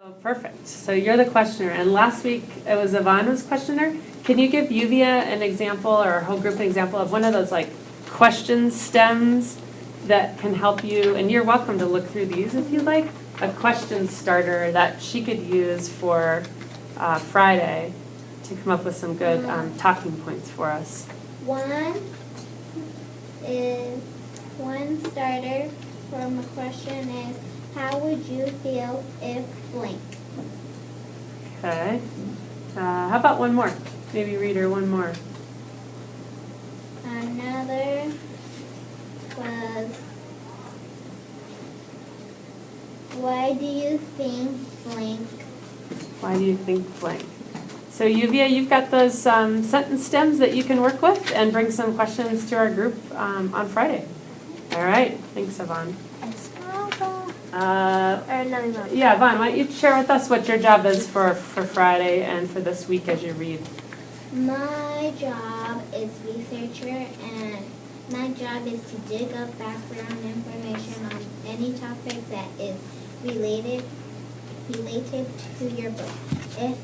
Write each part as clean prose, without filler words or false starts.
Oh, perfect. So you're the questioner, and last week it was Yvonne was questioner. Can you give Yuvia an example, or our whole group an example of one of those like question stems that can help you? And you're welcome to look through these if you'd like. A question starter that she could use for Friday to come up with some good talking points for us. One starter from a question is, how would you feel if blank? Okay. How about one more? Maybe read her one more. Another was, why do you think blank? Why do you think blank? So Yuvia, you've got those sentence stems that you can work with and bring some questions to our group on Friday. All right. Thanks, Yvonne. Yeah, Yvonne, why don't you share with us what your job is for Friday and for this week as you read? My job is researcher, and my job is to dig up background information on any topic that is related to your book, if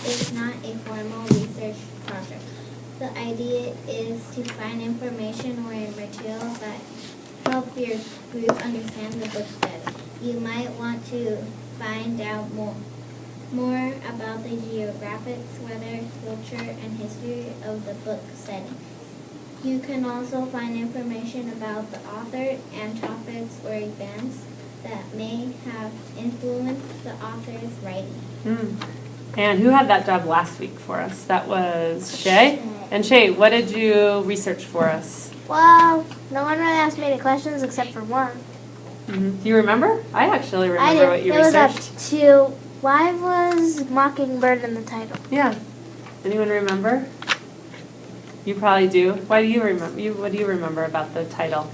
it's not a formal research project. The idea is to find information or materials that help your group understand the book better. You might want to find out more about the geographics, weather, culture, and history of the book setting. You can also find information about the author and topics or events that may have influenced the author's writing. And who had that job last week for us? That was Shay. And Shay, what did you research for us? Well, no one really asked me any questions except for one. Do you remember? I actually remember what you researched. It was up to, why was Mockingbird in the title? Yeah. Anyone remember? You probably do. Why do you remember? What do you remember about the title?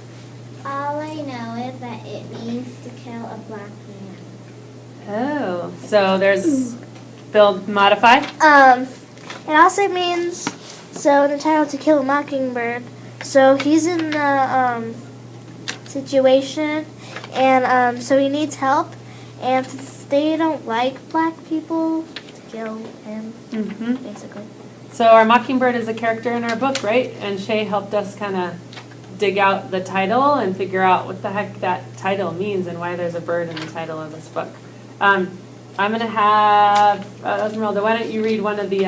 All I know is that it means to kill a black man. Oh, so there's build, modify? It also means, so in the title, To Kill a Mockingbird, so he's in the situation, and so he needs help, and they don't like black people, to kill him, basically. So our Mockingbird is a character in our book, right? And Shay helped us kind of dig out the title and figure out what the heck that title means and why there's a bird in the title of this book. I'm going to have, Esmeralda, why don't you read one of the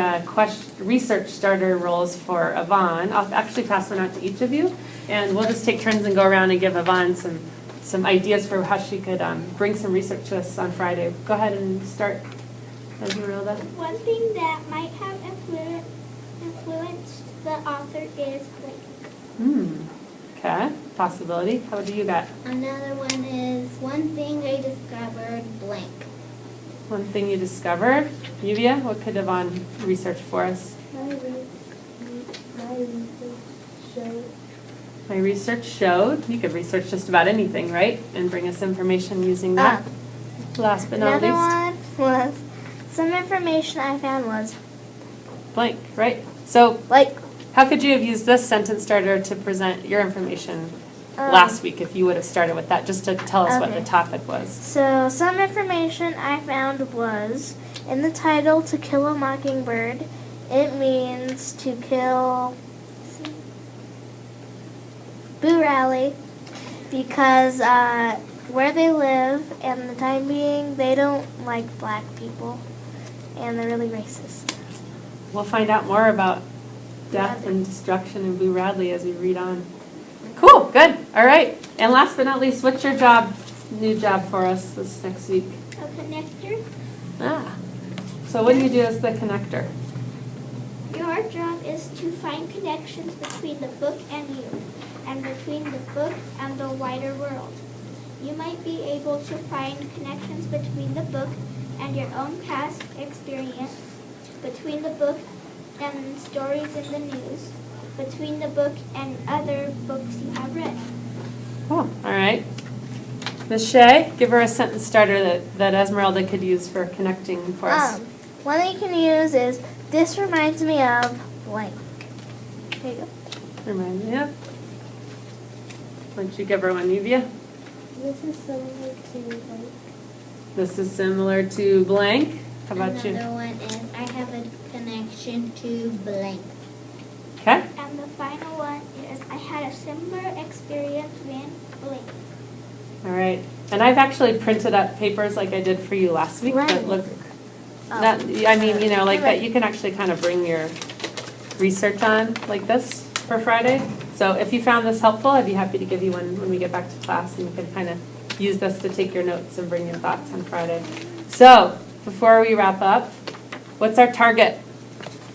research starter roles for Yvonne. I'll actually pass one out to each of you, and we'll just take turns and go around and give Yvonne some ideas for how she could bring some research to us on Friday. Go ahead and start, Esmeralda. One thing that might have influenced the author is blank. Okay, possibility. How do you got? Another one is, one thing I discovered blank. One thing you discovered. Yuvia, what could Yvonne research for us? My research showed. You could research just about anything, right? And bring us information using that. Last but not least. Another one was, some information I found was blank, right? So, like, how could you have used this sentence starter to present your information last week if you would have started with that, just to tell us what the topic was? So, some information I found was, in the title, To Kill a Mockingbird, it means to kill Boo Rally, because where they live and the time being, they don't like black people, and they're really racist. We'll find out more about death and destruction in Boo Radley as we read on. Cool, good. All right. And last but not least, what's your new job for us this next week? A connector. So what do you do as the connector? Your job is to find connections between the book and you, and between the book and the wider world. You might be able to find connections between the book and your own past experience, between the book and stories in the news, between the book and other books you have read. Cool. All right. Ms. Shay, give her a sentence starter that Esmeralda could use for connecting for us. One that you can use is, this reminds me of blank. There you go. Remind me of. Why don't you give her one, Yuvia? This is similar to, like, This is similar to blank. How about you? Another one is I have a connection to blank. Okay. And the final one is I had a similar experience when blank. All right. And I've actually printed up papers like I did for you last week Right. that look, Oh. that, I mean, you know, like Right. that you can actually kind of bring your research on like this for Friday. So if you found this helpful, I'd be happy to give you one when we get back to class, and you can kind of use this to take your notes and bring your thoughts on Friday. So before we wrap up, what's our target?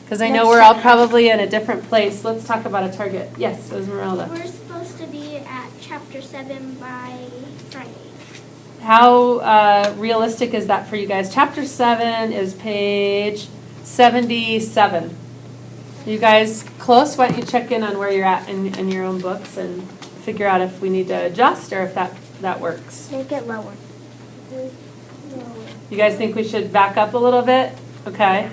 Because I know we're all probably in a different place. Let's talk about a target. Yes, Esmeralda. We're supposed to be at chapter 7 by Friday. How realistic is that for you guys? Chapter 7 is page 77. You guys close? Why don't you check in on where you're at in your own books and figure out if we need to adjust or if that works. Make it lower. You guys think we should back up a little bit? Okay.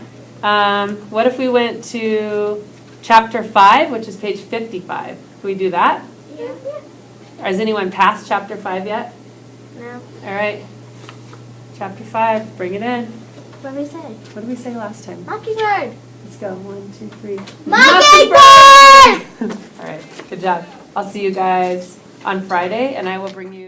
What if we went to chapter 5, which is page 55? Can we do that? Yeah. Has anyone passed chapter 5 yet? No. All right. Chapter 5, bring it in. What did we say? What did we say last time? Mockingbird. Let's go. 1, 2, 3. Mockingbird! All right. Good job. I'll see you guys on Friday, and I will bring you.